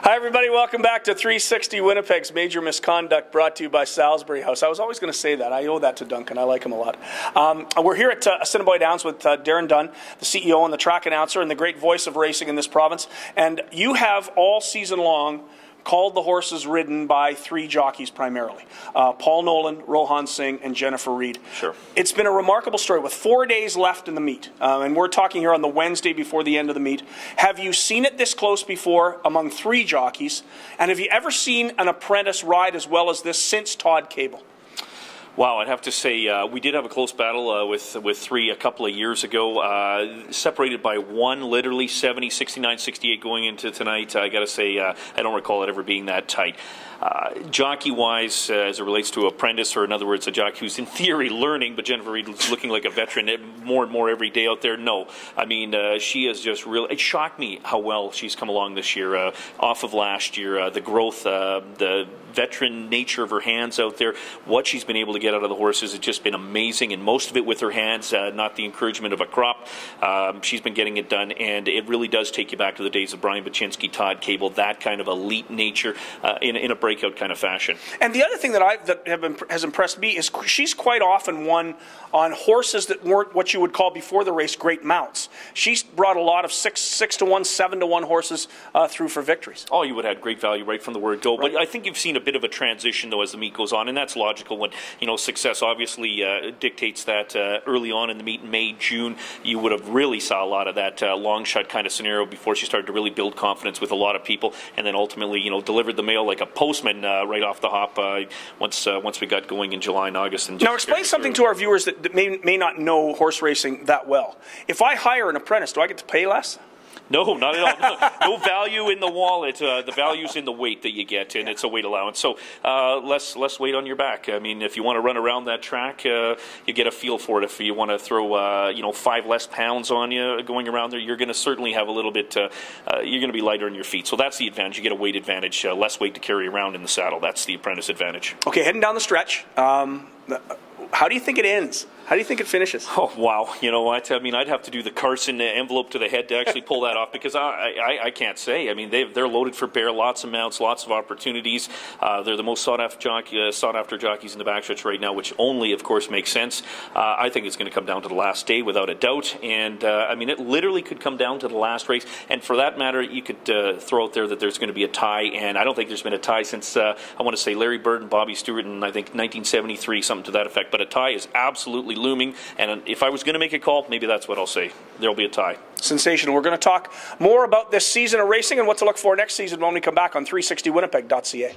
Hi, everybody. Welcome back to 360 Winnipeg's Major Misconduct, brought to you by Salisbury House. I was always going to say that. I owe that to Duncan. I like him a lot. We're here at Assiniboia Downs with Darren Dunn, the CEO and the track announcer and the great voice of racing in this province. And you have all season long called the horses ridden by three jockeys primarily. Paul Nolan, Rohan Singh, and Jennifer Reed. Sure. It's been a remarkable story with 4 days left in the meet. And we're talking here on the Wednesday before the end of the meet. Have you seen it this close before among three jockeys? And have you ever seen an apprentice ride as well as this since Todd Cable? Wow, I'd have to say we did have a close battle with three a couple of years ago, separated by one, literally 70, 69, 68 going into tonight. I got to say, I don't recall it ever being that tight. Jockey-wise, as it relates to apprentice, or in other words, a jockey who's in theory learning, but Jennifer Reed is looking like a veteran more and more every day out there. No, I mean, she is just really, it shocked me how well she's come along this year, off of last year, the growth, the veteran nature of her hands out there, what she's been able to get out of the horses has just been amazing, and most of it with her hands, not the encouragement of a crop. She's been getting it done, and it really does take you back to the days of Brian Baczynski, Todd Cable, that kind of elite nature in a breakout kind of fashion. And the other thing that has impressed me is she's quite often won on horses that weren't what you would call before the race great mounts. She's brought a lot of 6 to 1, 7 to 1 horses through for victories. Oh, you would have had great value right from the word go. Right. But I think you've seen a bit of a transition though as the meet goes on, and that's logical. When success obviously dictates that early on in the meet in May, June, you would have really saw a lot of that long shot kind of scenario before she started to really build confidence with a lot of people, and then ultimately delivered the mail like a postman right off the hop once we got going in July and August. And now explain something to our viewers that may not know horse racing that well. If I hire an apprentice, do I get to pay less? No, not at all. No value in the wallet. The value's in the weight that you get, and it's a weight allowance. So less weight on your back. I mean, if you want to run around that track, you get a feel for it. If you want to throw 5 less pounds on you going around there, you're going to certainly have a little bit. You're going to be lighter on your feet. So that's the advantage. You get a weight advantage, less weight to carry around in the saddle. That's the apprentice advantage. Okay, heading down the stretch. How do you think it ends? How do you think it finishes? Oh, wow. You know what? I mean, I'd have to do the Carson envelope to the head to actually pull that off, because I can't say. I mean, they're loaded for bear, lots of mounts, lots of opportunities. They're the most sought-after jockeys in the backstretch right now, which only, of course, makes sense. I think it's going to come down to the last day, without a doubt. And, I mean, it literally could come down to the last race. And for that matter, you could throw out there that there's going to be a tie. And I don't think there's been a tie since, I want to say, Larry Bird and Bobby Stewart in, I think, 1973, something to that effect. But a tie is absolutely looming, and if I was going to make a call, maybe that's what I'll say. There'll be a tie. Sensational. We're going to talk more about this season of racing and what to look for next season when we come back on 360winnipeg.ca.